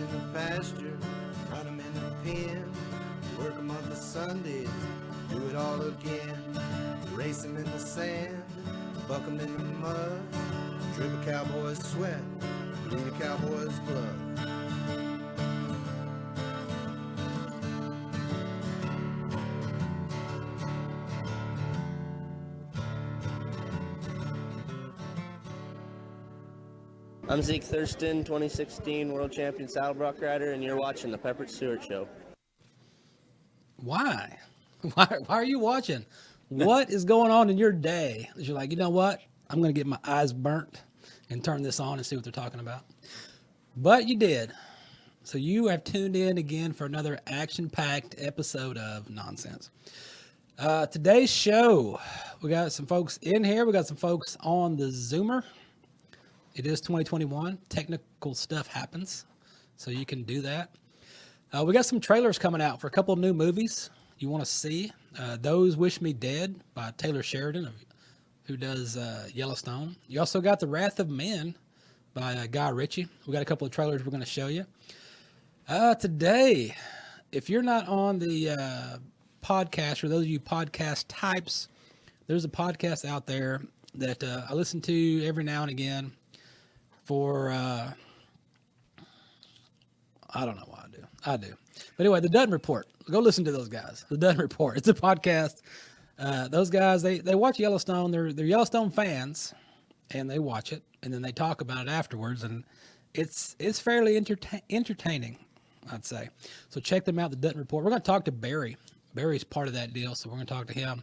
in the pasture, run 'em in the pen, work 'em on the Sundays, do it all again. Race 'em in the sand, buck 'em in the mud, drip a cowboy's sweat, bleed a cowboy's blood. I'm Zeke Thurston, 2016 World Champion Saddlebrock Rider, and you're watching the Pepper Stewart Show. Why? Why are you watching? What is going on in your day that you're like, you know what? I'm going to get my eyes burnt and turn this on and see what they're talking about. But you did. So you have tuned in again for another action-packed episode of Nonsense. Today's show, we got some folks in here. We got some folks on the Zoomer. It is 2021. Technical stuff happens, so you can do that. We got some trailers coming out for a couple of new movies you want to see. Those Wish Me Dead by Taylor Sheridan, who does Yellowstone. You also got The Wrath of Men by Guy Ritchie. We got a couple of trailers we're going to show you. Today, if you're not on the podcast, or those of you podcast types, there's a podcast out there that I listen to every now and again. For, I don't know why I do. But anyway, the Dutton Report. Go listen to those guys. The Dutton Report. It's a podcast. Those guys, they watch Yellowstone. They're Yellowstone fans, and they watch it, and then they talk about it afterwards, and it's fairly entertaining, I'd say. So check them out, the Dutton Report. We're going to talk to Barry. Barry's part of that deal, so we're going to talk to him.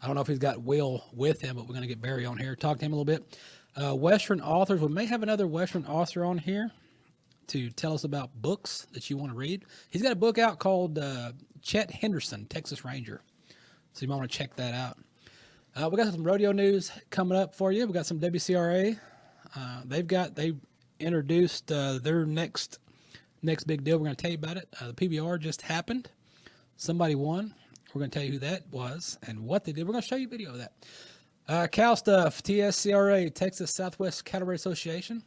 I don't know if he's got Will with him, but we're going to get Barry on here, talk to him a little bit. Western authors. We may have another Western author on here to tell us about books that you want to read. He's got a book out called Chet Henderson, Texas Ranger. So you might want to check that out. We got some rodeo news coming up for you. We got some WCRA. They introduced their next big deal. We're going to tell you about it. The PBR just happened. Somebody won. We're going to tell you who that was and what they did. We're going to show you a video of that. Cow stuff, TSCRA, Texas Southwest Cattlery Association.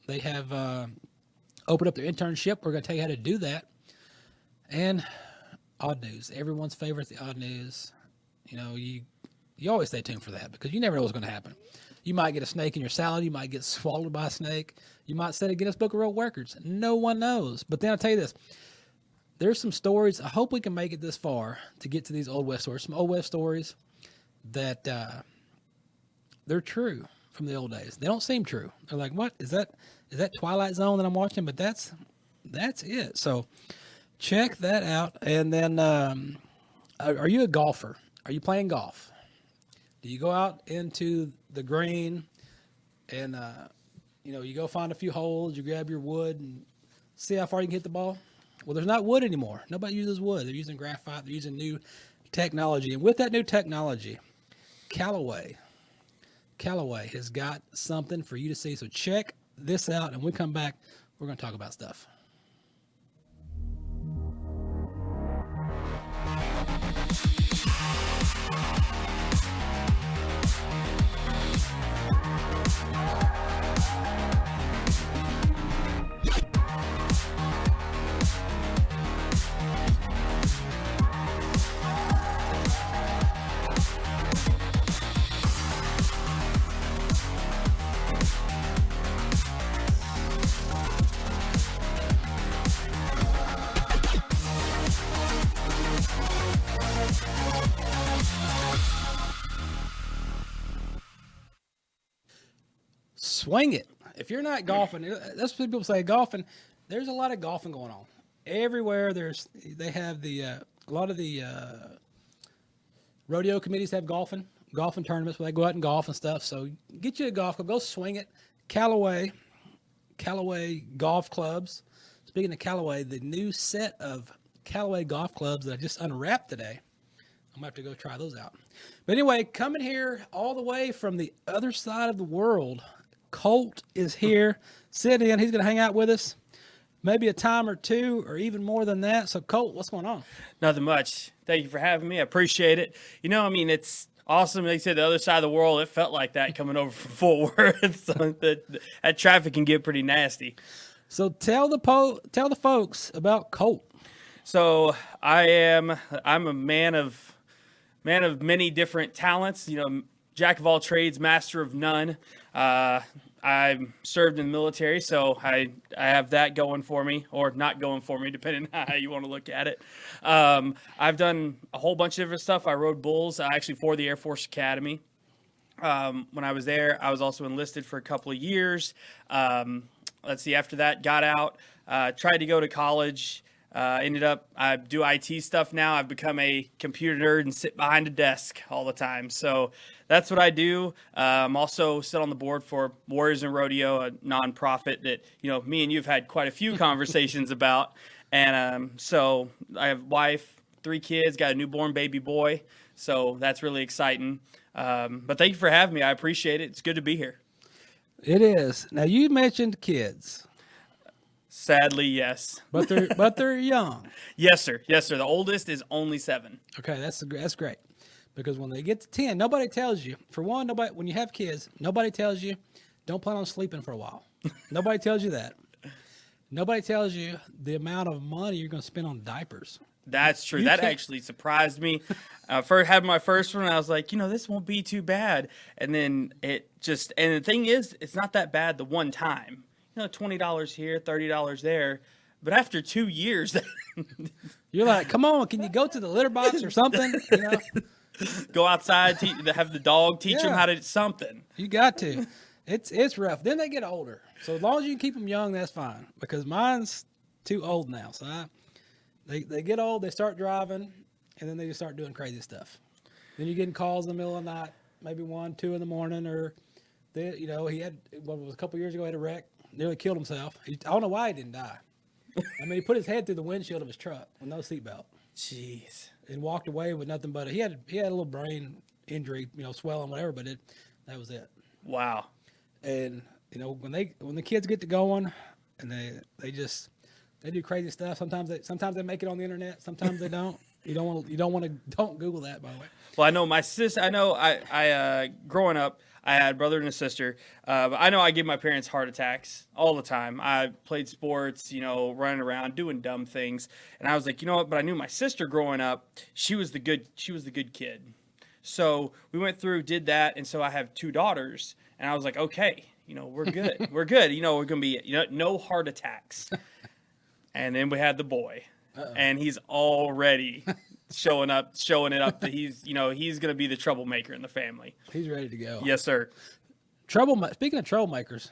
They have opened up their internship. We're going to tell you how to do that. And odd news, everyone's favorite, the odd news. You know, you always stay tuned for that because you never know what's going to happen. You might get a snake in your salad. You might get swallowed by a snake. You might set a Guinness Book of World Records. No one knows. But then I'll tell you this. There's some stories. I hope we can make it this far to get to these Old West stories. Some Old West stories that they're true from the old days. They don't seem true. They're like, what is that? Is that Twilight Zone that I'm watching? But that's it. So check that out. And then, are you a golfer? Are you playing golf? Do you go out into the green and, you go find a few holes, you grab your wood and see how far you can hit the ball? Well, there's not wood anymore. Nobody uses wood. They're using graphite. They're using new technology. And with that new technology, Callaway has got something for you to see. So check this out. And when we come back, we're going to talk about stuff. Swing it. If you're not golfing, that's what people say. Golfing, there's a lot of golfing going on everywhere. They have a lot of the rodeo committees have golfing tournaments where they go out and golf and stuff. So get you a golf club, go swing it. Callaway golf clubs. Speaking of Callaway, the new set of Callaway golf clubs that I just unwrapped today. I'm going to have to go try those out. But anyway, coming here all the way from the other side of the world, Colt is here, sitting in. He's going to hang out with us maybe a time or two or even more than that. So, Colt, what's going on? Nothing much. Thank you for having me. I appreciate it. It's awesome. They said the other side of the world, it felt like that coming over from Fort Worth. So that traffic can get pretty nasty. So tell the folks about Colt. So I'm a man of many different talents. Jack of all trades, master of none. I served in the military, so I have that going for me, or not going for me, depending on how you want to look at it. I've done a whole bunch of different stuff. I rode bulls, actually for the Air Force Academy. When I was there, I was also enlisted for a couple of years. After that, got out, tried to go to college. Ended up, I do IT stuff now. I've become a computer nerd and sit behind a desk all the time. So that's what I do. I'm also sit on the board for Warriors in Rodeo, a nonprofit that, me and you have had quite a few conversations about. And so I have a wife, 3 kids, got a newborn baby boy. So that's really exciting. But thank you for having me. I appreciate it. It's good to be here. It is. Now, you mentioned kids. Sadly, yes. But they're young. Yes, sir. Yes, sir. The oldest is only 7. Okay, that's great. Because when they get to 10, nobody tells you. For one, when you have kids, nobody tells you don't plan on sleeping for a while. Nobody tells you that. Nobody tells you the amount of money you're going to spend on diapers. That's true. That actually surprised me. First had my first one, I was like, this won't be too bad. And then and the thing is, it's not that bad the one time. $20 here, $30 there. But after 2 years, you're like, come on, can you go to the litter box or something? Go outside, have the dog teach them how to do something. You got to. It's rough. Then they get older. So as long as you can keep them young, that's fine. Because mine's too old now. So they get old, they start driving, and then they just start doing crazy stuff. Then you're getting calls in the middle of the night, maybe 1, 2 in the morning, or he had a couple years ago, he had a wreck. Nearly killed himself. I don't know why he didn't die. He put his head through the windshield of his truck with no seatbelt. Jeez. And walked away with nothing but he had a little brain injury, swelling, whatever, but that was it. Wow. And when the kids get to going, and they do crazy stuff. Sometimes they make it on the internet. Sometimes they don't. Don't Google that, by the way. Well, I know my sister. I growing up, I had a brother and a sister. But I know I give my parents heart attacks all the time. I played sports, running around, doing dumb things. And I was like, what? But I knew my sister growing up, she was the good kid. So we went through, did that. And so I have 2 daughters. And I was like, okay, we're good. We're good. We're going to be, no heart attacks. And then we had the boy. Uh-oh. And he's already showing it up that he's going to be the troublemaker in the family. He's ready to go. Yes, sir. Speaking of troublemakers,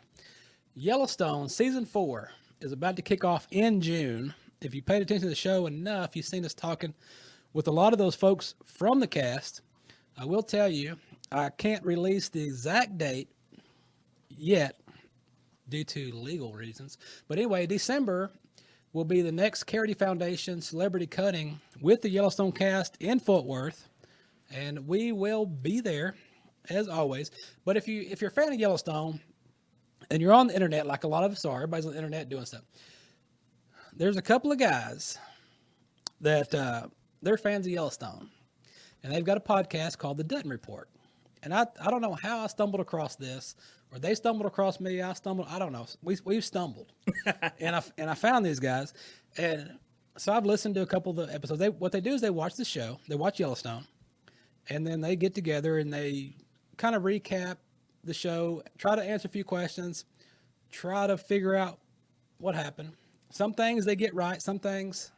Yellowstone season 4 is about to kick off in June. If you paid attention to the show enough, you've seen us talking with a lot of those folks from the cast. I will tell you, I can't release the exact date yet due to legal reasons. But anyway, December will be the next Carity Foundation celebrity cutting with the Yellowstone cast in Fort Worth, and we will be there as always. But if you're a fan of Yellowstone and you're on the internet, like a lot of us are, everybody's on the internet doing stuff. There's a couple of guys that they're fans of Yellowstone, and they've got a podcast called the Dutton Report. And I don't know how I stumbled across this, or they stumbled across me. I don't know. We've stumbled, and I found these guys, and so I've listened to a couple of the episodes. What they do is they watch the show, they watch Yellowstone, and then they get together and they kind of recap the show, try to answer a few questions, try to figure out what happened. Some things they get right, some things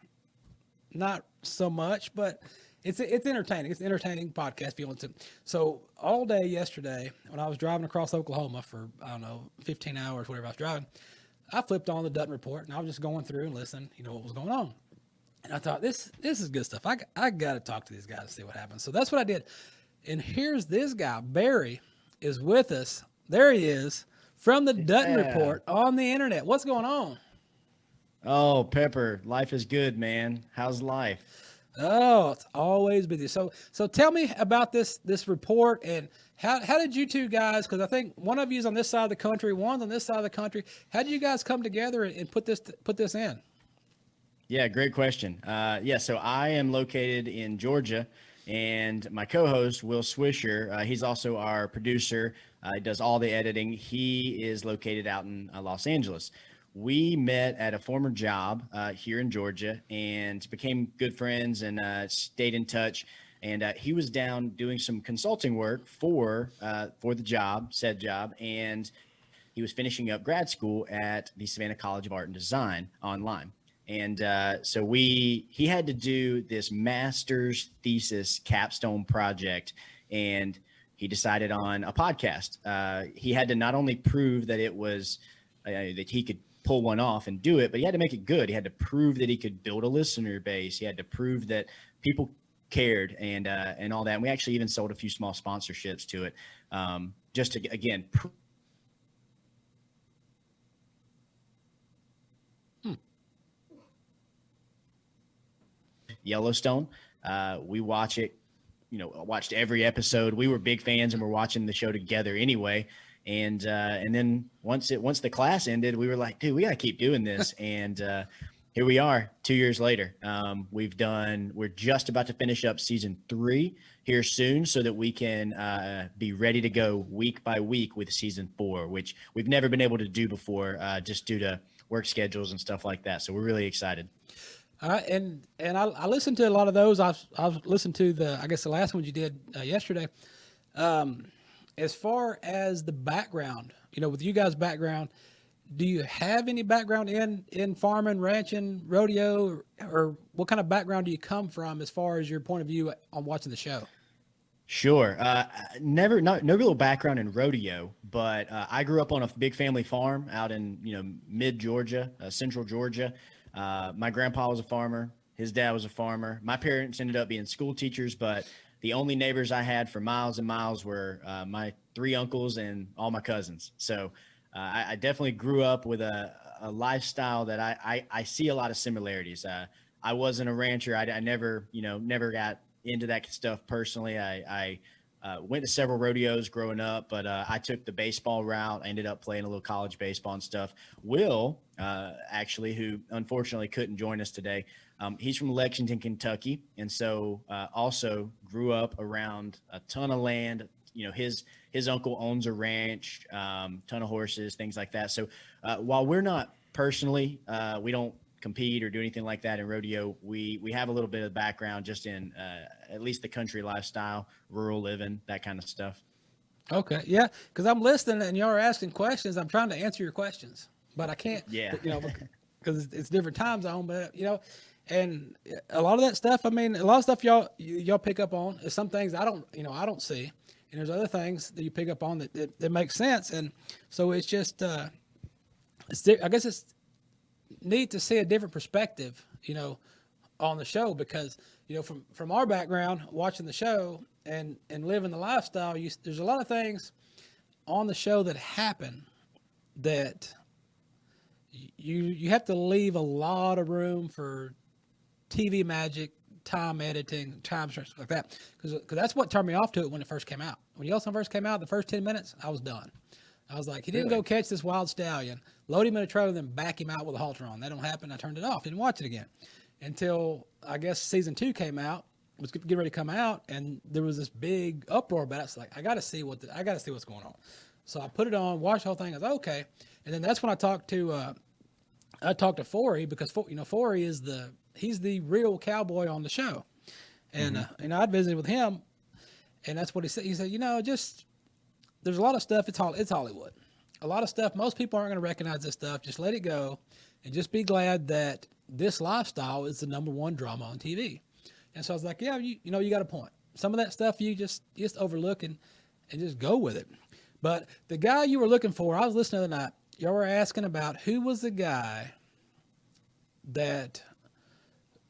not so much, but it's entertaining. It's an entertaining podcast if you want to. So all day yesterday, when I was driving across Oklahoma for, 15 hours, whatever I was driving, I flipped on the Dutton Report, and I was just going through and listening, what was going on. And I thought, this is good stuff. I got to talk to these guys and see what happens. So that's what I did. And here's this guy, Barry, is with us. There he is, from the Dutton Report on the internet. What's going on? Oh, Pepper, life is good, man. How's life? Oh, it's always busy. So tell me about this report, and how did you two guys, because I think one of you is on this side of the country, one's on this side of the country. How did you guys come together and put this in? Yeah, great question. So I am located in Georgia, and my co-host, Will Swisher, he's also our producer. He does all the editing. He is located out in Los Angeles. we met at a former job here in Georgia and became good friends and stayed in touch. And he was down doing some consulting work for the said job, and he was finishing up grad school at the Savannah College of Art and Design online. And so he had to do this master's thesis capstone project, and he decided on a podcast. He had to not only prove that it was that he could pull one off and do it, but he had to make it good. He had to prove that he could build a listener base. He had to prove that people cared and all that. And we actually even sold a few small sponsorships to it, just to again. Yellowstone. We watch it, watched every episode. We were big fans and we're watching the show together anyway. And then once the class ended, we were like, dude, we got to keep doing this. And here we are 2 years later. We're just about to finish up season 3 here soon so that we can be ready to go week by week with season 4, which we've never been able to do before, just due to work schedules and stuff like that. So we're really excited. All right, and I listened to a lot of those. I've listened to the last one you did yesterday. As far as the background, with you guys' background, do you have any background in farming, ranching, rodeo, or what kind of background do you come from as far as your point of view on watching the show? Sure. No real background in rodeo, but I grew up on a big family farm out in mid Georgia, central Georgia. My grandpa was a farmer. His dad was a farmer. My parents ended up being school teachers, but the only neighbors I had for miles and miles were my 3 uncles and all my cousins. So I definitely grew up with a lifestyle that I see a lot of similarities. I wasn't a rancher. I never got into that stuff personally. I went to several rodeos growing up, but I took the baseball route. I ended up playing a little college baseball and stuff. Will, actually, who unfortunately couldn't join us today, he's from Lexington, Kentucky, and so also grew up around a ton of land. His uncle owns a ranch, ton of horses, things like that. So while we're not personally, we don't compete or do anything like that in rodeo, we have a little bit of background just in at least the country lifestyle, rural living, that kind of stuff. Okay. Yeah. Cause I'm listening and y'all are asking questions. I'm trying to answer your questions, but I can't, because it's different time zone, but and a lot of that stuff, a lot of stuff y'all pick up on is some things I don't see. And there's other things that you pick up on that make sense. And so it's just, I guess it's neat to see a different perspective, on the show, because, from our background, watching the show and living the lifestyle, there's a lot of things on the show that happen that you have to leave a lot of room for TV magic, time editing, time stretch like that, because that's what turned me off to it when it first came out. When Yellowstone first came out, the first 10 minutes, I was done. I was like, he didn't go catch this wild stallion, load him in a trailer, then back him out with a halter on. That don't happen. I turned it off. Didn't watch it again until I guess season 2 came out. Was getting ready to come out, and there was this big uproar about it. It's like I got to see what's going on. So I put it on, watched the whole thing. I was like, okay, and then that's when I talked to Forey, because Forey is he's the real cowboy on the show, and I'd visited with him, and that's what he said. He said, just there's a lot of stuff. It's Hollywood. A lot of stuff. Most people aren't going to recognize this stuff. Just let it go, and just be glad that this lifestyle is the #1 drama on TV. And so I was like, yeah, you got a point. Some of that stuff you just overlook and just go with it. But the guy you were looking for, I was listening the other night. Y'all were asking about who was the guy that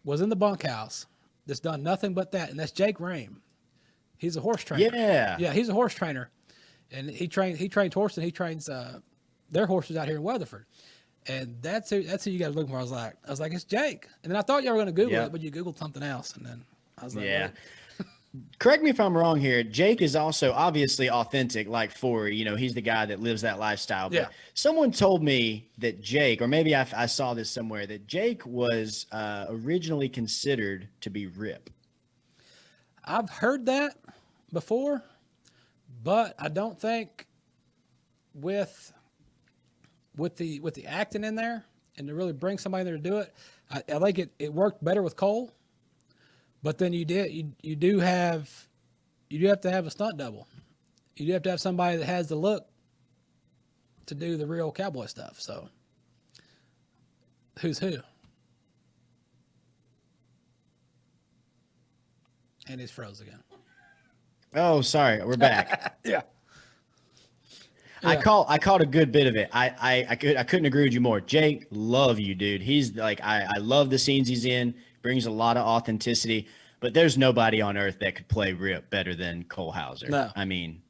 was in the bunkhouse that's done nothing but that, and that's Jake Rame. He's a horse trainer. Yeah, he's a horse trainer. And he trains horses, and he trains their horses out here in Weatherford. And that's who you guys were looking for. I was like, it's Jake. And then I thought y'all were going to Google it, but you Googled something else. And then I was like, yeah. Correct me if I'm wrong here. Jake is also obviously authentic, like Forey. He's the guy that lives that lifestyle. But someone told me that Jake, or maybe I saw this somewhere, that Jake was originally considered to be Rip. I've heard that before, but I don't think with with the acting in there and to really bring somebody there to do it, I think it worked better with Cole. But then you do have to have a stunt double. You do have to have somebody that has the look to do the real cowboy stuff. So who's who? And he's froze again. Oh, sorry. We're back. Yeah. I caught a good bit of it. I couldn't agree with you more. Jake, love you, dude. He's like, I love the scenes he's in. Brings a lot of authenticity. But there's nobody on earth that could play Rip better than Cole Hauser. No. I mean,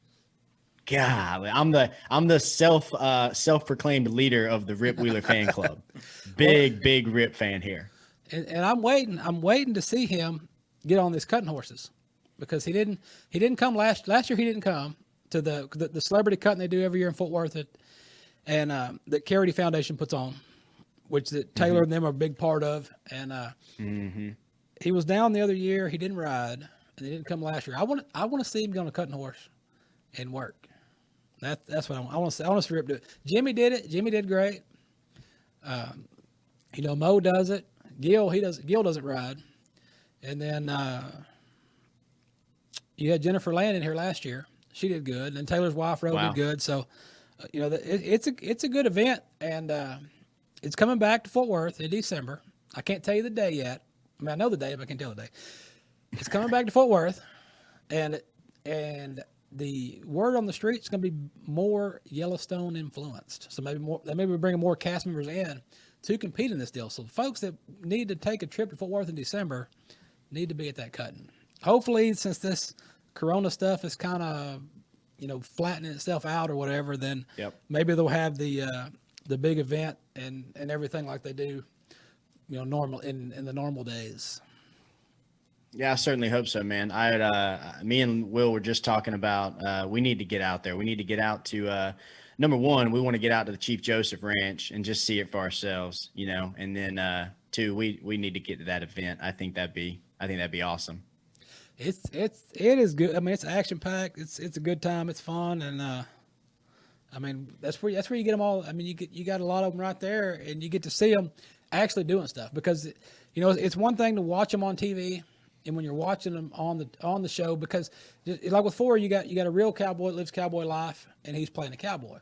God, I'm the self-proclaimed leader of the Rip Wheeler fan club. Big Rip fan here. And I'm waiting to see him get on these cutting horses, because he didn't come last year. He didn't come to the celebrity cutting they do every year in Fort Worth, and that Charity Foundation puts on, which that Taylor and them are a big part of. And he was down the other year. He didn't ride, and he didn't come last year. I want to see him get on a cutting horse and work. That's what I want to see. I want to see Rip do it. Jimmy did it. Jimmy did great. Mo does it. Gil doesn't ride. And then you had Jennifer Land in here last year. She did good. And then Taylor's wife rode did good. So, it's a good event, and it's coming back to Fort Worth in December. I can't tell you the day yet. I mean, I know the day, but I can't tell the day. It's coming back to Fort Worth, and the word on the street is going to be more Yellowstone influenced. So maybe we're bringing more cast members in to compete in this deal. So the folks that need to take a trip to Fort Worth in December need to be at that cutting. Hopefully, since this Corona stuff is kind of, flattening itself out or whatever, then maybe they'll have the big event and everything like they do, normal in the normal days. Yeah, I certainly hope so, man. Me and Will were just talking about we need to get out there. We need to get out to number one, we want to get out to the Chief Joseph Ranch and just see it for ourselves, and then two, we need to get to that event. I think that'd be awesome. It is good. I mean, it's action packed. It's a good time. It's fun, and I mean that's where you get them all. I mean, you got a lot of them right there, and you get to see them actually doing stuff, because it's one thing to watch them on TV, and when you're watching them on the show, because like with Ford, you got a real cowboy that lives cowboy life, and he's playing a cowboy.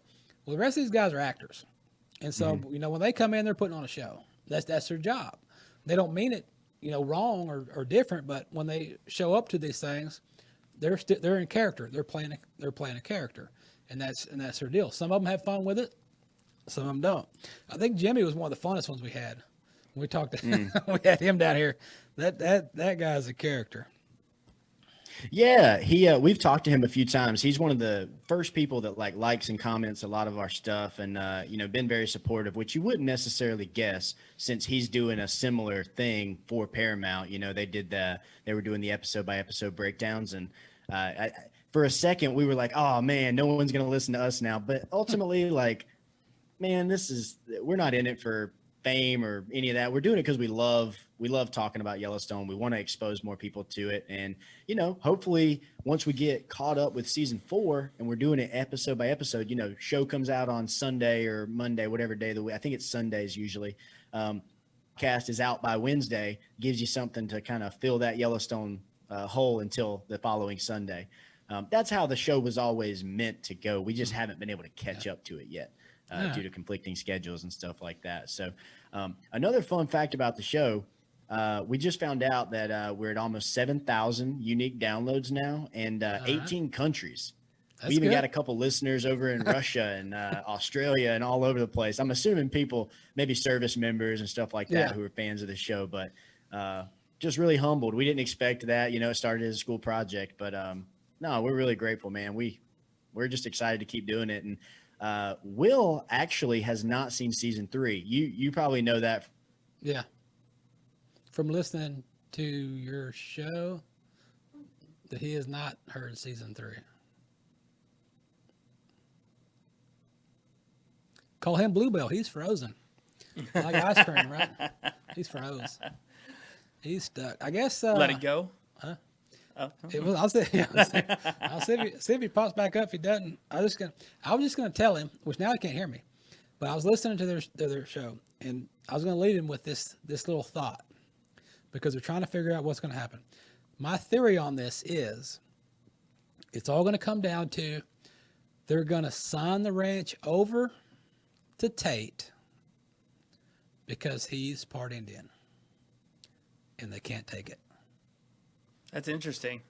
Well, the rest of these guys are actors, and so when they come in, they're putting on a show. That's their job. They don't mean it wrong or different, but when they show up to these things, they're in character. They're playing a character, and that's their deal. Some of them have fun with it, some of them don't. I think Jimmy was one of the funnest ones we had. When we talked to we had him down here. That guy's a character. Yeah, we've talked to him a few times. He's one of the first people that likes and comments a lot of our stuff, and been very supportive, which you wouldn't necessarily guess, since he's doing a similar thing for Paramount. They were doing the episode by episode breakdowns, and for a second we were like, oh man, no one's gonna listen to us now. But ultimately, man, we're not in it for fame or any of that. We're doing it because we love talking about Yellowstone. We want to expose more people to it, and hopefully once we get caught up with season 4 and we're doing it episode by episode, show comes out on Sunday or Monday, whatever day of the week. I think it's Sundays usually. Cast is out by Wednesday, gives you something to kind of fill that Yellowstone hole until the following Sunday. That's how the show was always meant to go. We just haven't been able to catch up to it yet. Due to conflicting schedules and stuff like that. So another fun fact about the show, we just found out that we're at almost 7,000 unique downloads now, and 18 countries. We even got a couple listeners over in Russia and Australia and all over the place. I'm assuming people, maybe service members and stuff like that, who are fans of the show, but just really humbled. We didn't expect that. It started as a school project, but no, we're really grateful, man. We're just excited to keep doing it. And Will actually has not seen season 3. You probably know that. Yeah. From listening to your show, that he has not heard season 3. Call him Bluebell. He's frozen. Like ice cream, right? He's froze. He's stuck. I guess. Let it go. Huh? Oh. I'll see if he pops back up. If he doesn't, I was just gonna tell him, which now he can't hear me. But I was listening to their show, and I was going to lead in with this little thought because they're trying to figure out what's going to happen. My theory on this is it's all going to come down to they're going to sign the ranch over to Tate because he's part Indian, and they can't take it. That's interesting.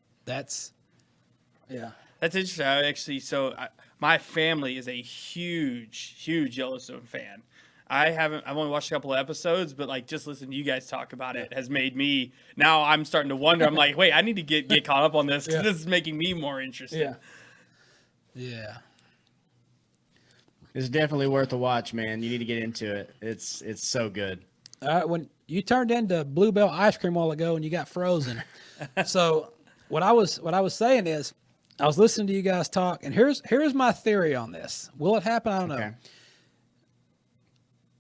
Yeah. That's interesting. My family is a huge Yellowstone fan. I've only watched a couple of episodes, but like just listening to you guys talk about it has made me, now I'm starting to wonder. I'm like, wait, I need to get caught up on this because this is making me more interested. Yeah. It's definitely worth a watch, man. You need to get into it. It's so good. All right, when you turned into Bluebell ice cream a while ago and you got frozen. So what I was saying is I was listening to you guys talk, and here's my theory on this. Will it happen? I don't know.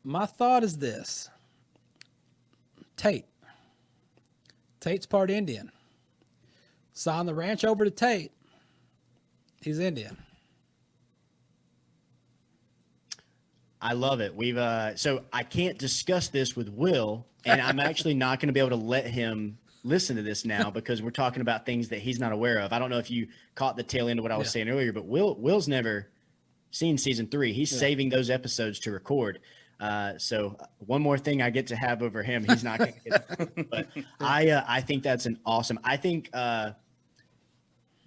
My thought is this. Tate's part Indian. Sign the ranch over to Tate. He's Indian. I love it. So I can't discuss this with Will, and I'm actually not going to be able to let him listen to this now because we're talking about things that he's not aware of. I don't know if you caught the tail end of what I was saying earlier, but Will's never seen season 3. He's saving those episodes to record. So one more thing I get to have over him, he's not going to get. But I think that's an awesome. I think the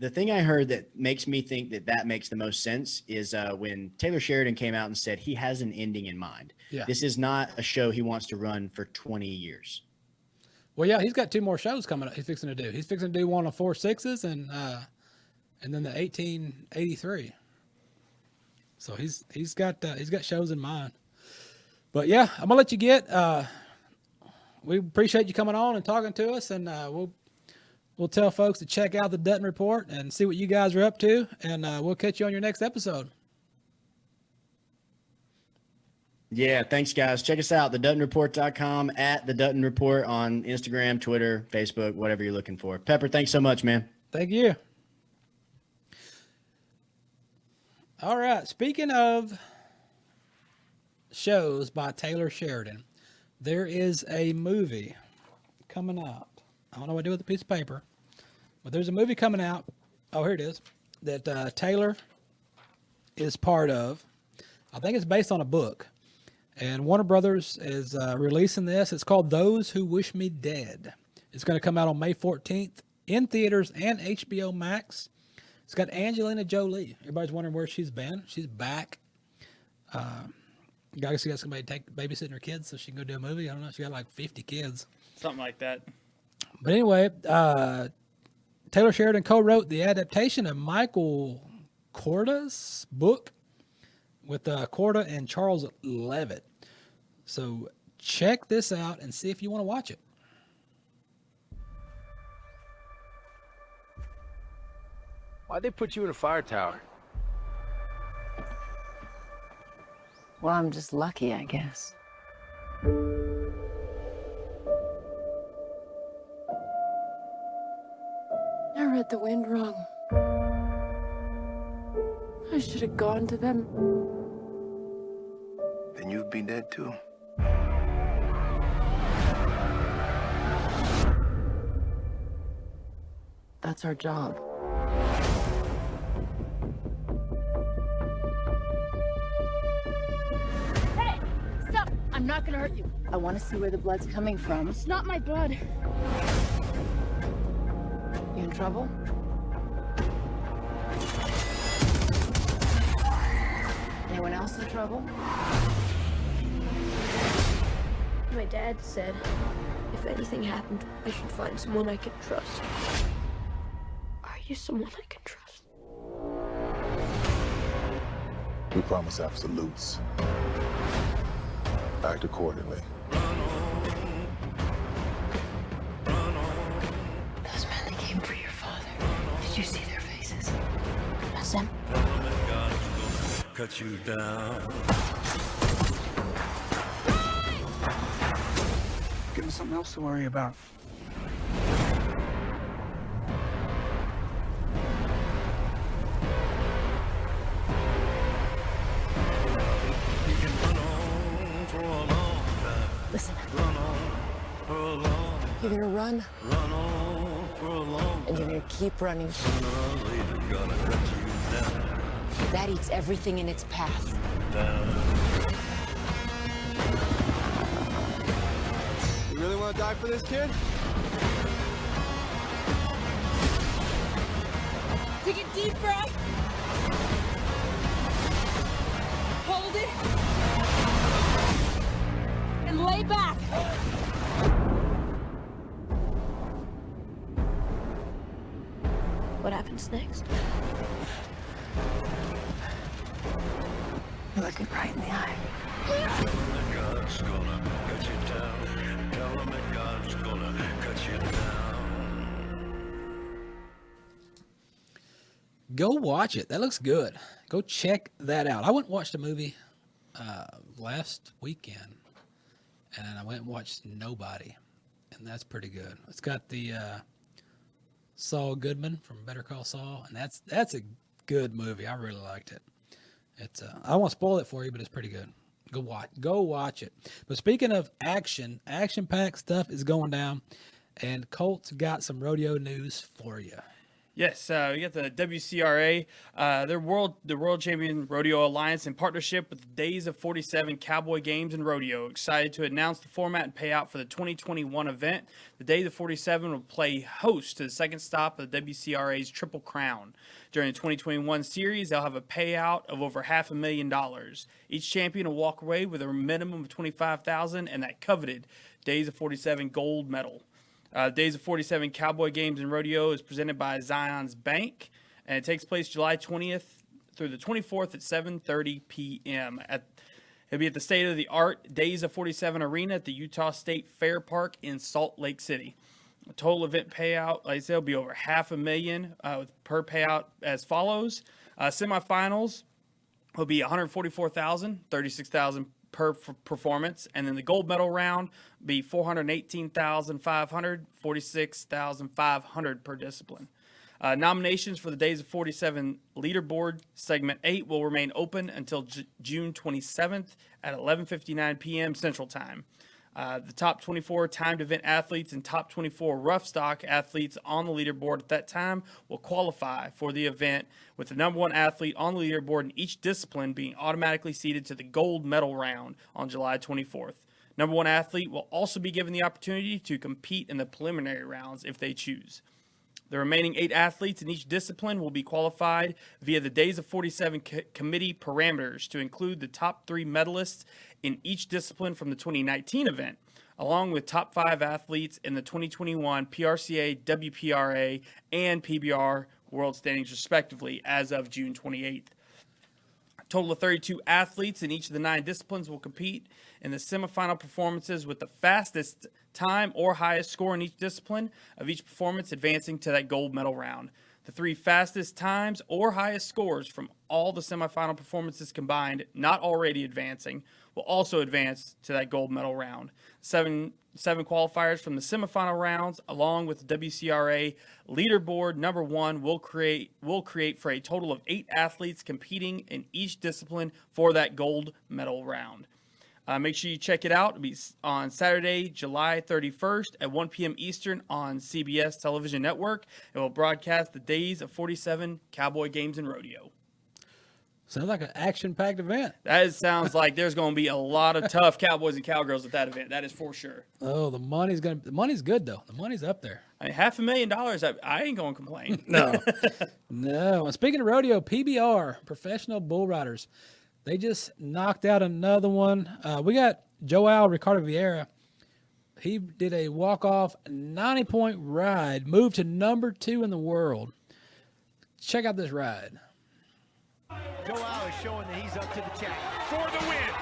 thing I heard that makes me think that makes the most sense is when Taylor Sheridan came out and said he has an ending in mind. Yeah. This is not a show he wants to run for 20 years. Well, yeah, he's got 2 more shows coming up. He's fixing to do. He's fixing to do one on 4 6s and then the 1883. So he's got shows in mind. But yeah, I'm gonna let you get. We appreciate you coming on and talking to us, and we'll tell folks to check out the Dutton Report and see what you guys are up to, and we'll catch you on your next episode. Yeah, thanks, guys. Check us out, theduttonreport.com, at the Dutton Report on Instagram, Twitter, Facebook, whatever you're looking for. Pepper, thanks so much, man. Thank you. All right, speaking of shows by Taylor Sheridan, there is a movie coming out. I don't know what to do with a piece of paper, but there's a movie coming out. Oh, here it is. That Taylor is part of. I think it's based on a book. And Warner Brothers is releasing this. It's called Those Who Wish Me Dead. It's going to come out on May 14th in theaters and HBO Max. It's got Angelina Jolie. Everybody's wondering where she's been. She's back. Guys, got somebody babysitting her kids so she can go do a movie. I don't know. She got like 50 kids. Something like that. But anyway, Taylor Sheridan co-wrote the adaptation of Michael Korda's book with Korda and Charles Levitt. So check this out and see if you want to watch it. Why'd they put you in a fire tower? Well, I'm just lucky, I guess. I read the wind wrong. I should have gone to them. Then you'd be dead too. That's our job. Hey! Stop! I'm not gonna hurt you. I want to see where the blood's coming from. It's not my blood. You in trouble? Anyone else in trouble? My dad said if anything happened, I should find someone I can trust. Are you someone I can trust? We promise absolutes. Act accordingly. Those men that came for your father. Did you see their faces? That's them. Cut you down. Give us something else to worry about. You can run for a long time. Listen. Run on for a long time. You're gonna run, Run on for a long and you're time. gonna keep running. Sooner or later, gonna cut you down. That eats everything in its path. Down. You really want to die for this kid? Take a deep breath. Hold it. And lay back. What happens next? You're looking right in the eye. Tell 'em that God's gonna cut you down. Tell 'em that God's gonna cut you down. Go watch it. That looks good. Go check that out. I went and watched a movie last weekend, and I went and watched Nobody, and that's pretty good. It's got the Saul Goodman from Better Call Saul, and that's a good movie. I really liked it. It's I don't want to spoil it for you, but it's pretty good. Go watch it. But speaking of action-packed stuff is going down, and Colt's got some rodeo news for you. Yes, we got the WCRA, the World Champion Rodeo Alliance, in partnership with the Days of 47 Cowboy Games and Rodeo. Excited to announce the format and payout for the 2021 event. The Days of 47 will play host to the second stop of the WCRA's Triple Crown. During the 2021 series, they'll have a payout of over $500,000. Each champion will walk away with a minimum of $25,000 and that coveted Days of 47 gold medal. Days of 47 Cowboy Games and Rodeo is presented by Zion's Bank, and it takes place July 20th through the 24th at 7:30 p.m. It'll be at the state-of-the-art Days of 47 Arena at the Utah State Fair Park in Salt Lake City. The total event payout, like I said, will be over $500,000 with per payout as follows. Semifinals will be $144,000, $36,000 per performance, and then the gold medal round will be $418,500, $46,500 per discipline. Nominations for the Days of 47 leaderboard segment 8 will remain open until June 27th at 11:59 p.m. Central Time. The top 24 timed event athletes and top 24 rough stock athletes on the leaderboard at that time will qualify for the event, with the number one athlete on the leaderboard in each discipline being automatically seeded to the gold medal round on July 24th. Number one athlete will also be given the opportunity to compete in the preliminary rounds if they choose. The remaining 8 athletes in each discipline will be qualified via the Days of 47 committee parameters to include the top 3 medalists in each discipline from the 2019 event, along with top 5 athletes in the 2021 PRCA, WPRA, and PBR world standings respectively as of June 28th. A total of 32 athletes in each of the 9 disciplines will compete in the semifinal performances, with the fastest time or highest score in each discipline of each performance advancing to that gold medal round. The 3 fastest times or highest scores from all the semifinal performances combined, not already advancing, will also advance to that gold medal round. Seven qualifiers from the semifinal rounds, along with the WCRA leaderboard number 1, will create for a total of 8 athletes competing in each discipline for that gold medal round. Make sure you check it out. It'll be on Saturday, July 31st at 1 p.m. Eastern on CBS Television Network. It will broadcast the Days of 47 Cowboy Games and Rodeo. Sounds like an action-packed event. That sounds like there's going to be a lot of tough cowboys and cowgirls at that event. That is for sure. Oh, the money's good though. The money's up there. I mean, $500,000. I ain't going to complain. No. And speaking of rodeo, PBR, Professional Bull Riders, they just knocked out another one. We got Joao Ricardo Vieira. He did a walk-off 90-point ride, moved to number 2 in the world. Check out this ride. Joao is showing that he's up to the challenge for the win.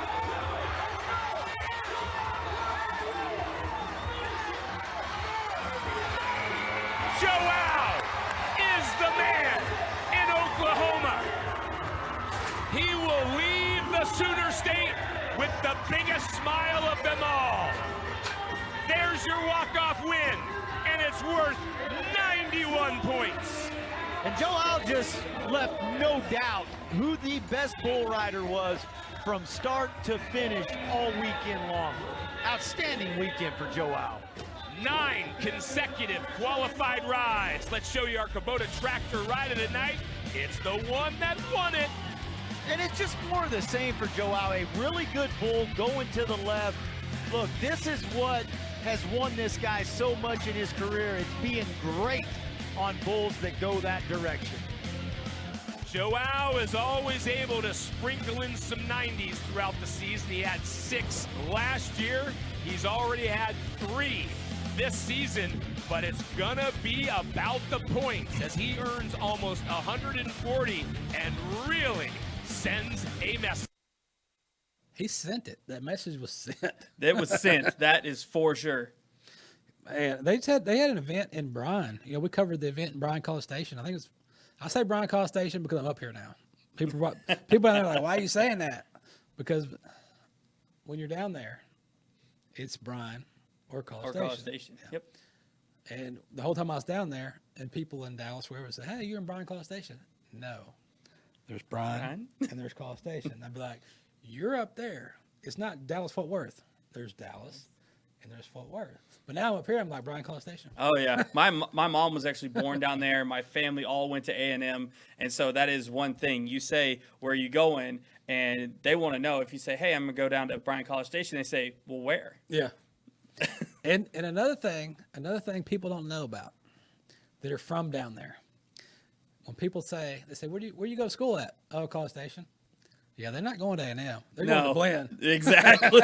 Joao is the man in Oklahoma. He will leave the Sooner State with the biggest smile of them all. There's your walk-off win, and it's worth 91 points. And Joao just left no doubt who the best bull rider was from start to finish all weekend long. Outstanding weekend for Joao. 9 consecutive qualified rides. Let's show you our Kubota tractor ride of the night. It's the one that won it. And it's just more of the same for Joao. A really good bull going to the left. Look, this is what has won this guy so much in his career. It's being great on bulls that go that direction. Joao is always able to sprinkle in some 90s throughout the season. He had 6 last year. He's already had 3 this season, but it's gonna be about the points as he earns almost 140 and really sends a message. He sent it. That message was sent. It was sent. That is for sure. Man, they had an event in Bryan. You know, we covered the event in Bryan College Station. I say Bryan College Station because I'm up here now. People out there are like, why are you saying that? Because when you're down there, it's Bryan or College Station. Yeah. Yep. And the whole time I was down there, and people in Dallas, wherever, said, "Hey, you're in Bryan College Station." No, there's Bryan and there's College Station. I'd be like, "You're up there. It's not Dallas Fort Worth. There's Dallas, and there's Fort Worth." But now I'm up here, I'm like Bryan College Station. Oh yeah, my mom was actually born down there. My family all went to A&M, and so that is one thing. You say, "Where are you going?" and they want to know. If you say, "Hey, I'm gonna go down to Bryan College Station," they say, "Well, where?" Yeah. and another thing people don't know about that are from down there. When people say, they say, where do you go to school at? Oh, College Station. Yeah, they're not going to A&M. They're going to Blinn. Exactly.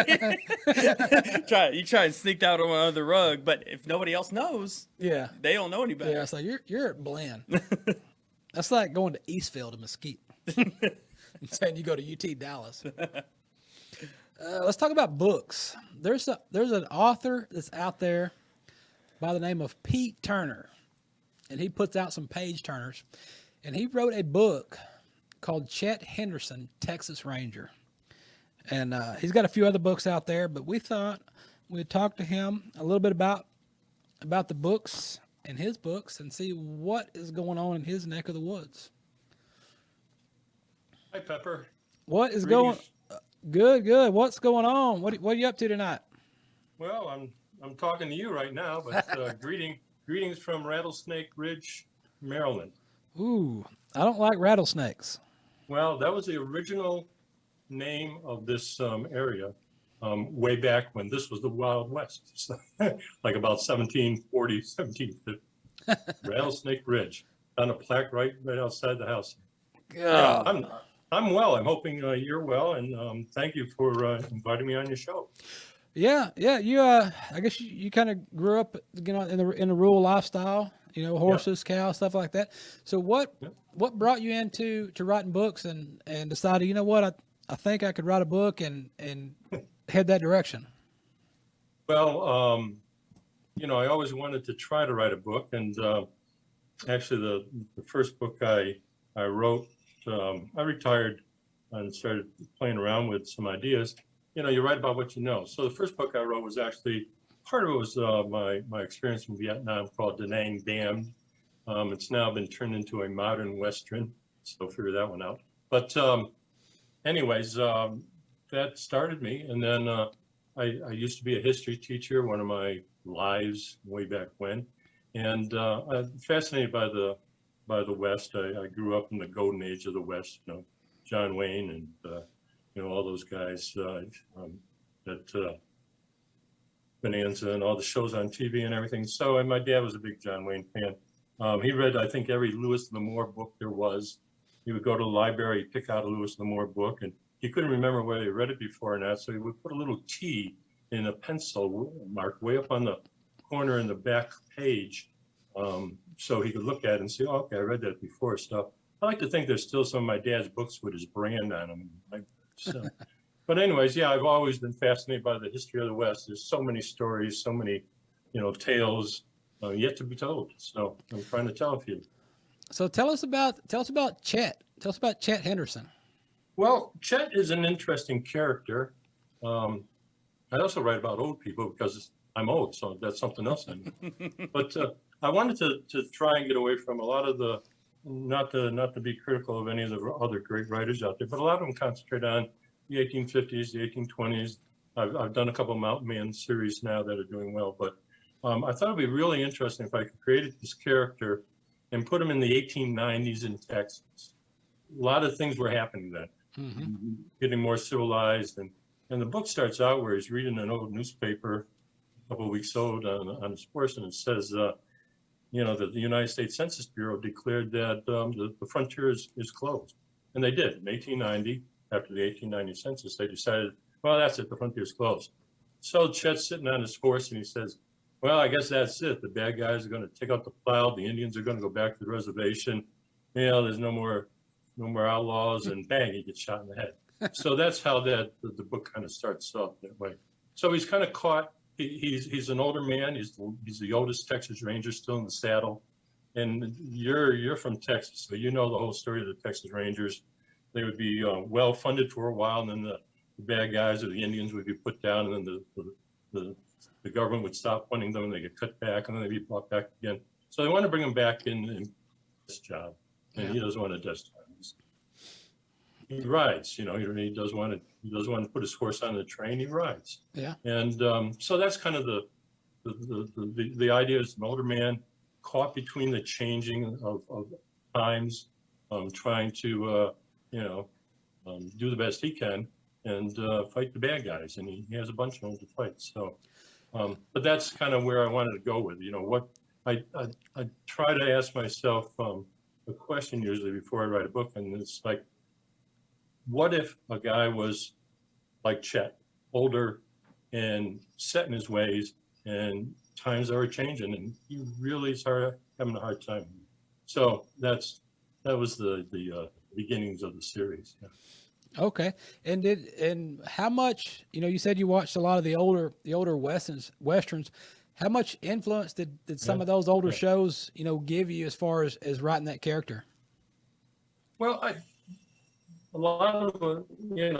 You try and sneak that under the rug, but if nobody else knows, yeah, they don't know any better. Yeah, it's like you're at Blinn. That's like going to Eastfield and Mesquite and saying you go to UT Dallas. Let's talk about books. There's an author that's out there by the name of Pete Turner, and he puts out some page turners, and he wrote a book called Chet Henderson, Texas Ranger. And he's got a few other books out there, but we thought we'd talk to him a little bit about the books and his books and see what is going on in his neck of the woods. Hi, Pepper. What is going? Good. What's going on? What are you up to tonight? Well, I'm talking to you right now, but greetings from Rattlesnake Ridge, Maryland. Ooh, I don't like rattlesnakes. Well, that was the original name of this area way back when this was the Wild West, so, like about 1740, 1750. Rattlesnake Ridge, on a plaque right outside the house. Yeah, I'm well. I'm hoping you're well, and thank you for inviting me on your show. Yeah. You, I guess you kind of grew up, in a rural lifestyle. Horses, cows, stuff like that. So what brought you into writing books and decided, I think I could write a book and head that direction? Well, I always wanted to try to write a book, and actually the first book I wrote, I retired and started playing around with some ideas. You write about what you know. So the first book I wrote was actually, part of it was my experience in Vietnam, called Da Nang Dam. It's now been turned into a modern Western, so figure that one out. But anyways, that started me. And then I used to be a history teacher, one of my lives way back when. And I'm fascinated by the West. I grew up in the golden age of the West, John Wayne and, all those guys that Bonanza and all the shows on TV and everything. So, and my dad was a big John Wayne fan. He read, I think, every Lewis L'Amour book there was. He would go to the library, pick out a Lewis L'Amour book, and he couldn't remember whether he read it before or not. So he would put a little T in a pencil mark way up on the corner in the back page, so he could look at it and say, "Oh, okay, I read that before." So I like to think there's still some of my dad's books with his brand on them. So, but anyways, yeah, I've always been fascinated by the history of the West. There's so many stories, so many, tales yet to be told. So I'm trying to tell a few. So tell us about Chet. Tell us about Chet Henderson. Well, Chet is an interesting character. I also write about old people because I'm old, so that's something else. But I wanted to try and get away from a lot of not to be critical of any of the other great writers out there, but a lot of them concentrate on the 1850s, the 1820s. I've done a couple of mountain man series now that are doing well, but I thought it'd be really interesting if I could create this character and put him in the 1890s in Texas. A lot of things were happening then, getting more civilized, and the book starts out where he's reading an old newspaper, a couple of weeks old, on his horse, and it says, that the United States Census Bureau declared that the frontier is closed, and they did in 1890. After the 1890 census, they decided, well, that's it, the frontier is closed. So Chet's sitting on his horse, and he says, well, I guess that's it. The bad guys are going to take out the plow. The Indians are going to go back to the reservation. There's no more outlaws, and bang, he gets shot in the head. So that's how the book kind of starts off that way. So he's kind of caught. He's an older man. He's the oldest Texas Ranger still in the saddle. And you're from Texas, so you know the whole story of the Texas Rangers. They would be well funded for a while, and then the bad guys or the Indians would be put down, and then the government would stop funding them, and they get cut back, and then they'd be brought back again. So they want to bring him back in this job, and he doesn't want to desk time. He rides, he does want to put his horse on the train. He rides, and so that's kind of the idea. Is an older man caught between the changing of times, trying to do the best he can and fight the bad guys, and he has a bunch of them to fight. So, but that's kind of where I wanted to go with. What I try to ask myself a question usually before I write a book, and it's like, what if a guy was like Chet, older and set in his ways, and times are changing, and he really started having a hard time. So that was the beginnings of the series. Yeah. Okay. And how much, you said you watched a lot of the older westerns. How much influence did some of those older shows, give you as far as writing that character? Well, a lot of they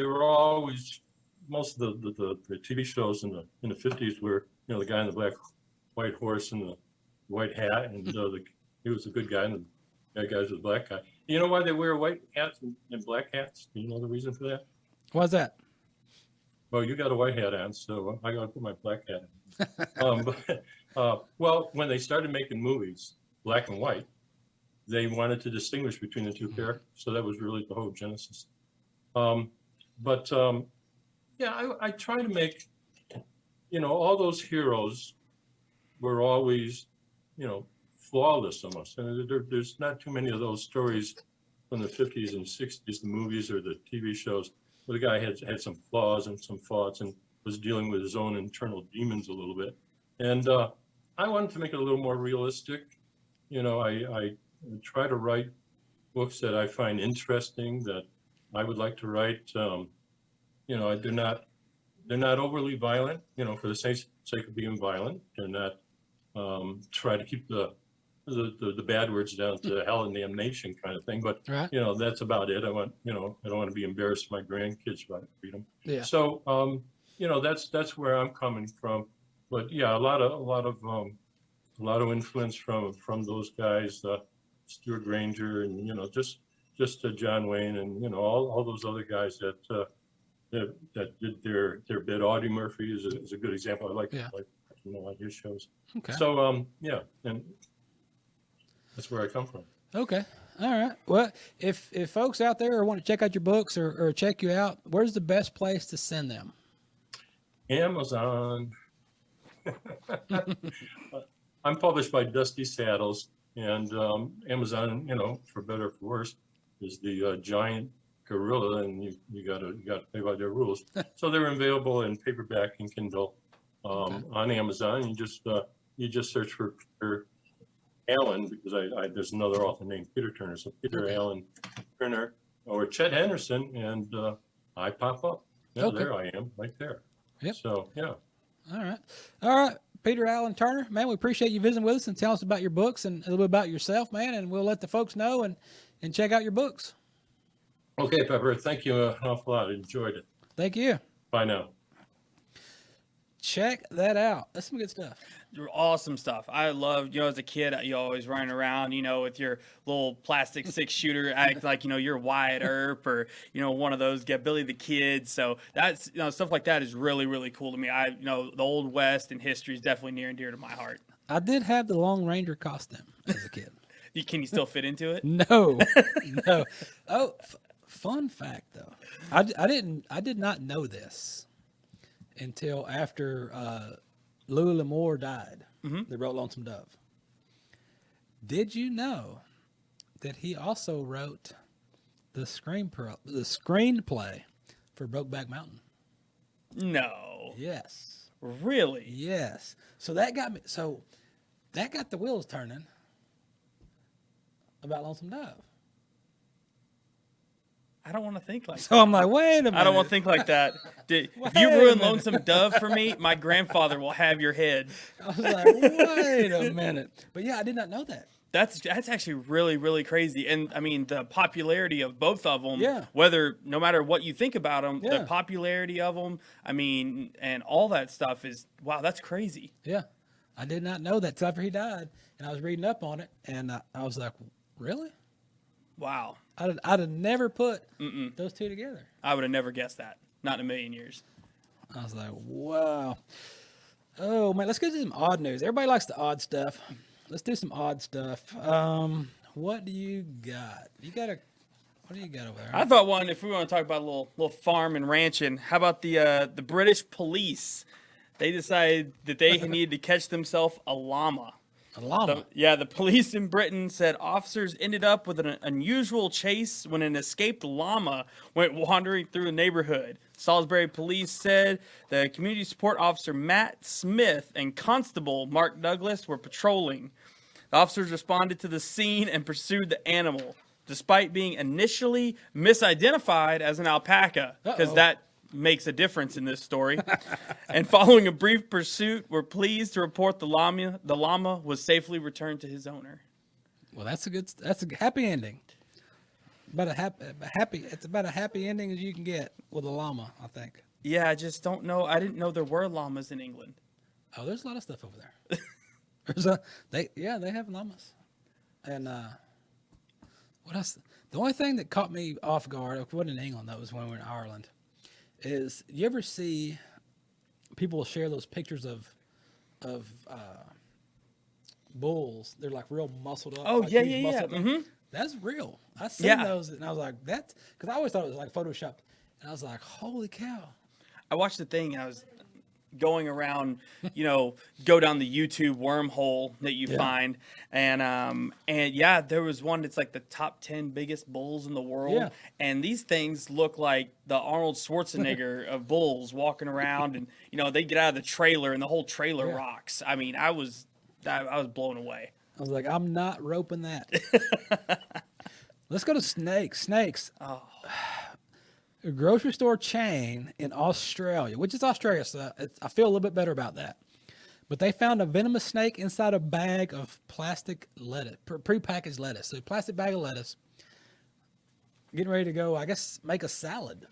were always, most of the TV shows in the 50s were, the guy in the white horse and the white hat, and he was a good guy, and the bad guys were the black guy. You know why they wear white hats and black hats? Do you know the reason for that? Why's that? Well, you got a white hat on, so I got to put my black hat on. Well, when they started making movies, black and white, they wanted to distinguish between the two characters. So that was really the whole genesis. I try to make, all those heroes were always, flawless almost. And there's not too many of those stories from the 50s and 60s, the movies or the TV shows, where the guy had some flaws and some faults and was dealing with his own internal demons a little bit. And I wanted to make it a little more realistic. I try to write books that I find interesting, that I would like to write. They're not overly violent, for the sake of being violent. They're not try to keep the bad words down to hell and damnation kind of thing. But that's about it. I want, I don't want to be embarrassed my grandkids by freedom. Yeah. So that's where I'm coming from. But yeah, a lot of influence from those guys, Stewart Granger, and just John Wayne, and all those other guys that did their bit. Audie Murphy is a good example. I like his shows. Okay. So and that's where I come from. Okay. All right. Well, if folks out there want to check out your books or check you out, where's the best place to send them? Amazon. I'm published by Dusty Saddles, and Amazon, for better or for worse, is the giant gorilla, and you got to play by their rules. So they're available in paperback and Kindle on Amazon. You just search for Peter Allan, because there's another author named Peter Turner. So Peter Allan Turner or Chet Henderson, and I pop up. Yeah, there I am, right there. Yep. So yeah. All right. Peter Allan Turner, man, we appreciate you visiting with us and telling us about your books and a little bit about yourself, man. And we'll let the folks know and check out your books. Okay, Pepper. Thank you an awful lot. I enjoyed it. Thank you. Bye now. Check that out. That's some good stuff. Awesome stuff. I loved, as a kid, you always running around, with your little plastic 6-shooter, act like, you're Wyatt Earp or, one of those, get Billy the Kid. So that's, stuff like that is really, really cool to me. The Old West and history is definitely near and dear to my heart. I did have the Lone Ranger costume as a kid. Can you still fit into it? No. Oh, fun fact though. I did not know this until after, Louis L'Amour died. They wrote Lonesome Dove. Did you know that he also wrote the screenplay for Brokeback Mountain? No. Yes. Really? Yes. So that got the wheels turning about Lonesome Dove. I don't want to think like that. So I'm like, wait a minute. I don't want to think like that. If you ruin Lonesome Dove for me, my grandfather will have your head. I was like, wait a minute. But yeah, I did not know that. That's actually really, really crazy. And I mean, the popularity of both of them, Yeah. no matter what you think about them, Yeah. the popularity of them, I mean, and all that stuff is, wow, that's crazy. Yeah. I did not know that till after he died. And I was reading up on it. And I was like, really? Wow. I'd have never put those two together. I would have never guessed that. Not in a million years. I was like, wow. Oh, man, let's get to some odd news. Everybody likes the odd stuff. Let's do some odd stuff. What do you got? What do you got over there? I thought if we want to talk about a little farm and ranching, how about the British police? They decided that they needed to catch themselves a llama. A llama? The police in Britain said officers ended up with an unusual chase when an escaped llama went wandering through the neighborhood. Salisbury police said the community support officer Matt Smith and Constable Mark Douglas were patrolling. The officers responded to the scene and pursued the animal, despite being initially misidentified as an alpaca, because that makes a difference in this story. And following a brief pursuit, we're pleased to report the llama was safely returned to his owner. Well, that's a happy ending. It's about a happy ending as you can get with a llama, I think. Yeah, I just don't know. I didn't know there were llamas in England. Oh, there's a lot of stuff over there. They have llamas. And what else? The only thing that caught me off guard, it wasn't in England, that was when we were in Ireland, is you ever see people share those pictures of bulls? They're like real muscled up. Oh, like yeah. Mm-hmm. That's real. I seen those, and I was like, that's because I always thought it was like Photoshopped, and I was like, holy cow. I watched the thing, and I was going around, go down the YouTube wormhole that you find, and there was one that's like the top 10 biggest bulls in the world, and these things look like the Arnold Schwarzenegger of bulls walking around, and they get out of the trailer, and the whole trailer rocks. I mean, I was blown away. I was like, I'm not roping that. Let's go to snakes. Snakes. Oh. A grocery store chain in Australia, which is Australia, so I feel a little bit better about that. But they found a venomous snake inside a bag of plastic lettuce, prepackaged lettuce. So plastic bag of lettuce, getting ready to go, I guess, make a salad.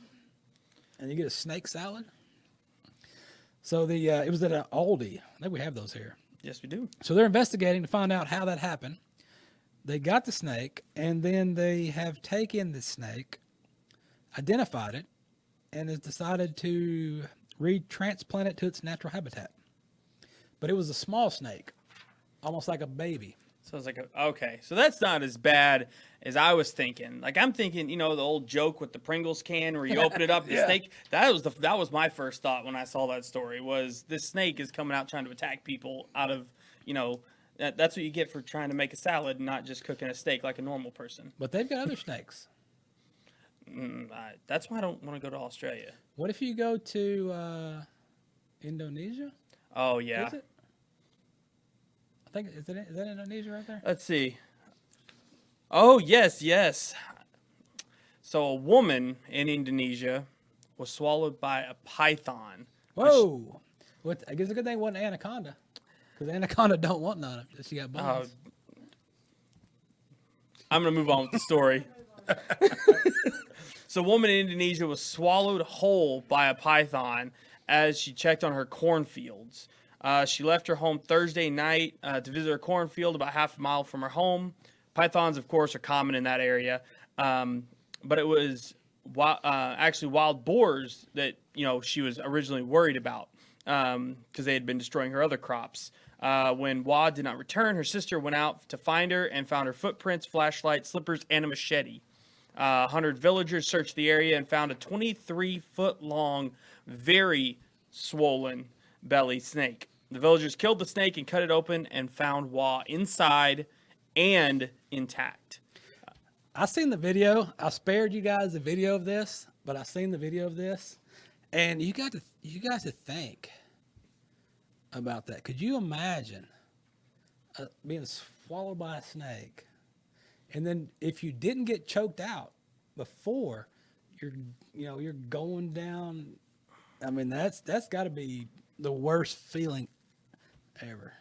And you get a snake salad. So it was at an Aldi. I think we have those here. Yes, we do. So they're investigating to find out how that happened. They got the snake, and then they have taken the snake, identified it, and has decided to retransplant it to its natural habitat. But it was a small snake, almost like a baby. So it's like, okay, so that's not as bad as I was thinking. Like I'm thinking, the old joke with the Pringles can where you open it up, the snake. That was my first thought when I saw that story. Was this snake is coming out trying to attack people out of, that's what you get for trying to make a salad, not just cooking a steak like a normal person. But they've got other snakes. That's why I don't want to go to Australia. What if you go to Indonesia? Oh yeah. Is it? I think is that Indonesia right there? Let's see. Oh yes. So a woman in Indonesia was swallowed by a python. Whoa! I guess a good thing it wasn't an anaconda, because anaconda don't want none of it. She got bones. I'm gonna move on with the story. So a woman in Indonesia was swallowed whole by a python as she checked on her cornfields. She left her home Thursday night to visit her cornfield about half a mile from her home. Pythons, of course, are common in that area. But it was actually wild boars that, she was originally worried about because they had been destroying her other crops. When Wah did not return, her sister went out to find her and found her footprints, flashlight, slippers, and a machete. 100 villagers searched the area and found a 23-foot-long, very swollen belly snake. The villagers killed the snake and cut it open and found Wah inside and intact. I seen the video. I spared you guys the video of this, but I seen the video of this, and you guys to think about that. Could you imagine being swallowed by a snake, and then if you didn't get choked out before, you're going down. I mean, that's got to be the worst feeling ever.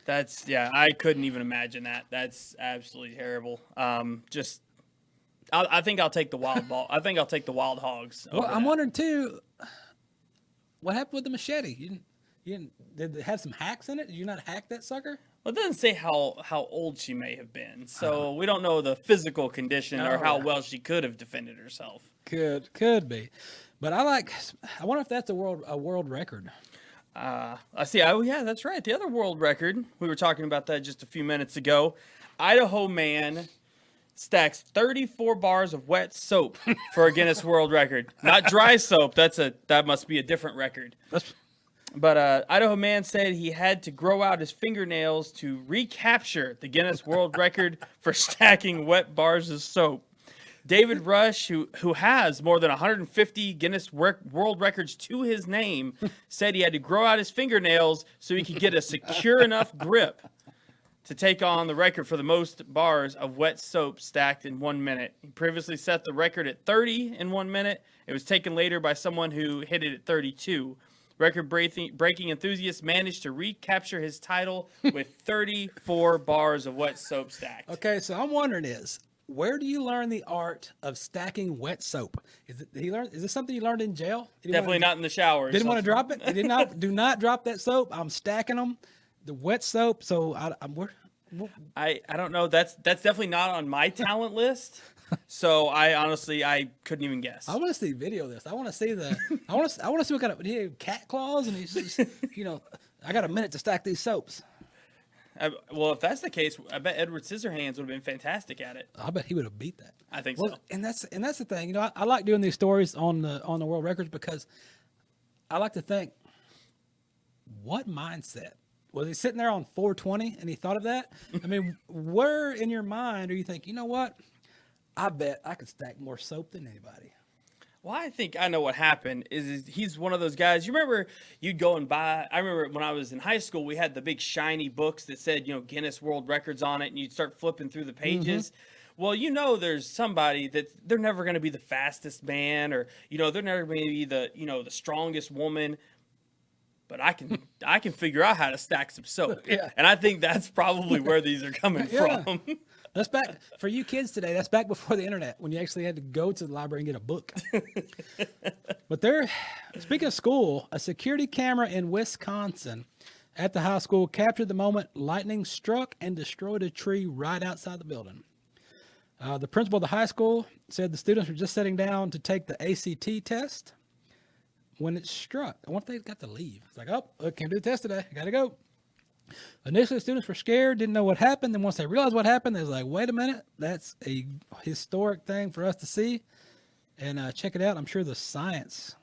I couldn't even imagine that. That's absolutely terrible. I think I'll take the wild ball. I think I'll take the wild hogs. Well, I'm wondering too, what happened with the machete? Did it have some hacks in it? Did you not hack that sucker? Well, it doesn't say how old she may have been, so we don't know the physical condition or how well she could have defended herself. Could be, but I wonder if that's a world record. I see. Oh, yeah, that's right. The other world record, we were talking about that just a few minutes ago. Idaho man stacks 34 bars of wet soap for a Guinness World Record. Not dry soap. That must be a different record. But Idaho man said he had to grow out his fingernails to recapture the Guinness World Record for stacking wet bars of soap. David Rush, who has more than 150 Guinness World Records to his name, said he had to grow out his fingernails so he could get a secure enough grip to take on the record for the most bars of wet soap stacked in 1 minute. He previously set the record at 30 in 1 minute. It was taken later by someone who hit it at 32. Record-breaking enthusiast managed to recapture his title with 34 bars of wet soap stacked. Okay, so I'm wondering where do you learn the art of stacking wet soap? Is this something you learned in jail? Definitely not in the shower. Didn't want to drop it? Do not drop that soap. I'm stacking them, the wet soap. So I don't know. That's definitely not on my talent list. So I couldn't even guess. I want to see video of this. I want to see I want to see what kind of he had cat claws and he's just, I got a minute to stack these soaps. Well, if that's the case, I bet Edward Scissorhands would have been fantastic at it. I bet he would have beat that. I think so. And that's the thing. I like doing these stories on the world records because I like to think, what mindset was he sitting there on 420 and he thought of that? I mean, where in your mind do you think, you know what? I bet I could stack more soap than anybody. Well, I think I know what happened is he's one of those guys. You remember you'd go and buy, I remember when I was in high school, we had the big shiny books that said, Guinness World Records on it, and you'd start flipping through the pages. Mm-hmm. Well, there's somebody that they're never going to be the fastest man or, they're never going to be the strongest woman. But I can figure out how to stack some soap. Yeah. And I think that's probably where these are coming from. That's back for you kids today. That's back before the internet when you actually had to go to the library and get a book. But speaking of school, a security camera in Wisconsin at the high school captured the moment lightning struck and destroyed a tree right outside the building. The principal of the high school said the students were just sitting down to take the ACT test when it struck. I wonder if they got to leave. It's like, can't do the test today. I got to go. Initially, students were scared, didn't know what happened. Then once they realized what happened, they was like, wait a minute, that's a historic thing for us to see. And check it out. I'm sure the science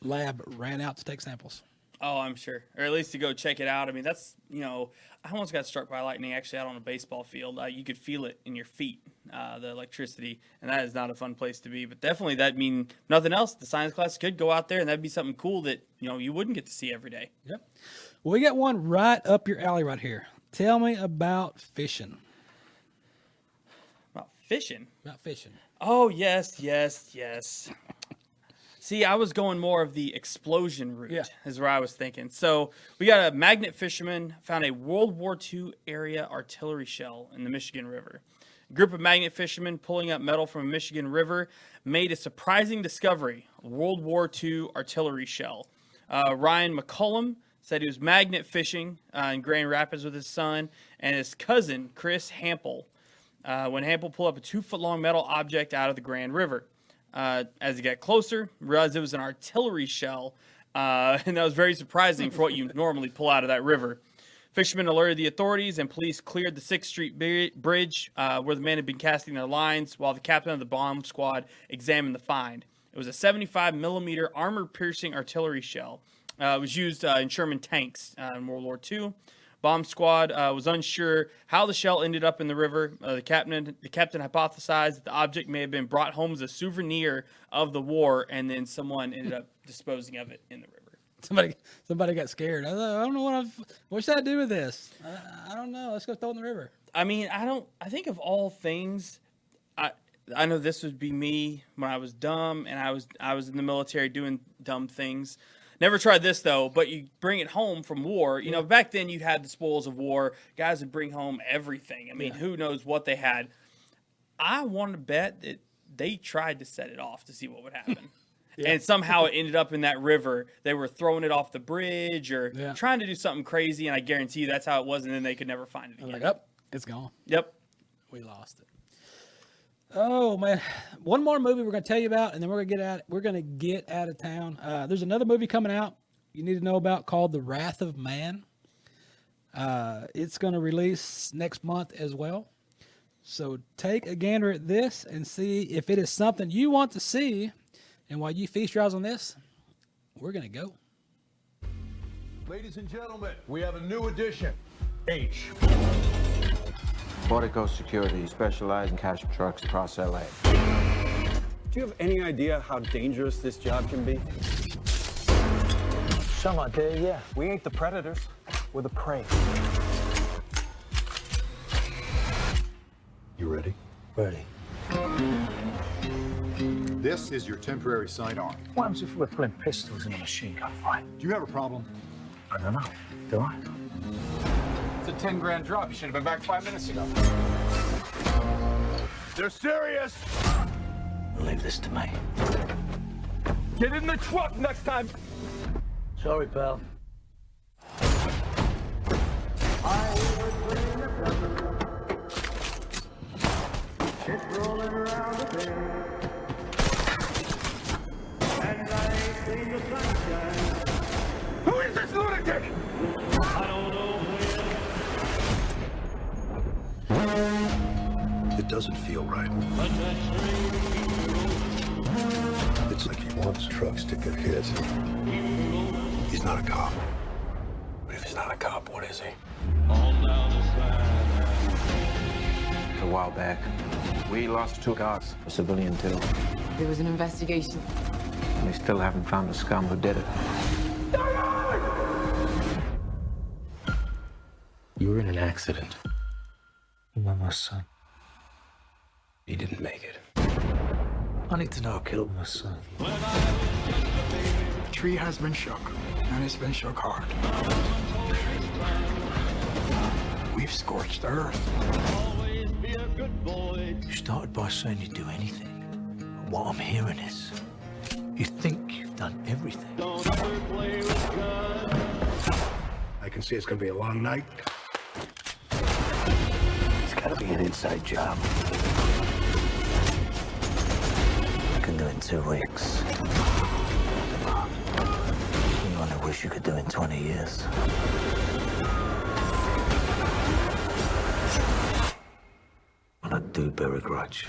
lab ran out to take samples. Oh, I'm sure. Or at least to go check it out. I mean, that's, I almost got struck by lightning actually out on a baseball field. You could feel it in your feet, the electricity, and that is not a fun place to be. But definitely that mean nothing else. The science class could go out there, and that'd be something cool that, you wouldn't get to see every day. Yep. Well, we got one right up your alley right here. Tell me about fishing. About fishing? About fishing. Oh, yes. See, I was going more of the explosion route is where I was thinking. So we got a magnet fisherman found a World War II area artillery shell in the Michigan River. A group of magnet fishermen pulling up metal from a Michigan river made a surprising discovery, a World War II artillery shell. Ryan McCullum said he was magnet fishing in Grand Rapids with his son and his cousin, Chris Hampel, when Hampel pulled up a 2-foot-long metal object out of the Grand River. As he got closer, realized it was an artillery shell, and that was very surprising for what you normally pull out of that river. Fishermen alerted the authorities, and police cleared the 6th Street Bridge where the men had been casting their lines, while the captain of the bomb squad examined the find. It was a 75-millimeter armor-piercing artillery shell. It was used in Sherman tanks in World War II. Bomb squad was unsure how the shell ended up in the river. The captain hypothesized that the object may have been brought home as a souvenir of the war, and then someone ended up disposing of it in the river. Somebody got scared. I don't know what should I do with this? I don't know. Let's go throw it in the river. I mean, I think of all things, I know this would be me when I was dumb and I was in the military doing dumb things. Never tried this, though, but you bring it home from war. You know, back then you had the spoils of war. Guys would bring home everything. I mean, who knows what they had. I want to bet that they tried to set it off to see what would happen. And somehow it ended up in that river. They were throwing it off the bridge or trying to do something crazy, and I guarantee you that's how it was, and then they could never find it again. I'm like, it's gone. Yep. We lost it. Oh man, one more movie we're going to tell you about, and then we're going to get out of town. There's another movie coming out you need to know about called The Wrath of Man. It's going to release next month as well. So take a gander at this and see if it is something you want to see. And while you feast your eyes on this, we're going to go. Ladies and gentlemen, we have a new addition. H. Portico Security, specialize in cash trucks across LA. Do you have any idea how dangerous this job can be? Some idea, yeah. We ain't the predators, we're the prey. You ready? Ready. This is your temporary sidearm. What happens if we're pulling pistols in a machine gun fight? Do you have a problem? I don't know. Do I? It's a 10 grand drop. You should have been back 5 minutes ago. They're serious. Leave this to me. Get in the truck next time. Sorry, pal. It's rolling around the bend, and I ain't seen the sunshine. Who is this lunatic? I don't know when. It doesn't feel right. It's like he wants trucks to get hit. He's not a cop. But if he's not a cop, what is he? A while back, we lost 2 guards, a civilian too. There was an investigation. We still haven't found the scum who did it. You were in an accident. My son. He didn't make it. I need to know who killed my son. The tree has been shook, and it's been shook hard. We've scorched the earth. You started by saying you'd do anything. But what I'm hearing is, you think you've done everything. I can see it's gonna be a long night. It's gotta be an inside job. I can do it in 2 weeks. You only wish you could do it in 20 years. And I do bear a grudge.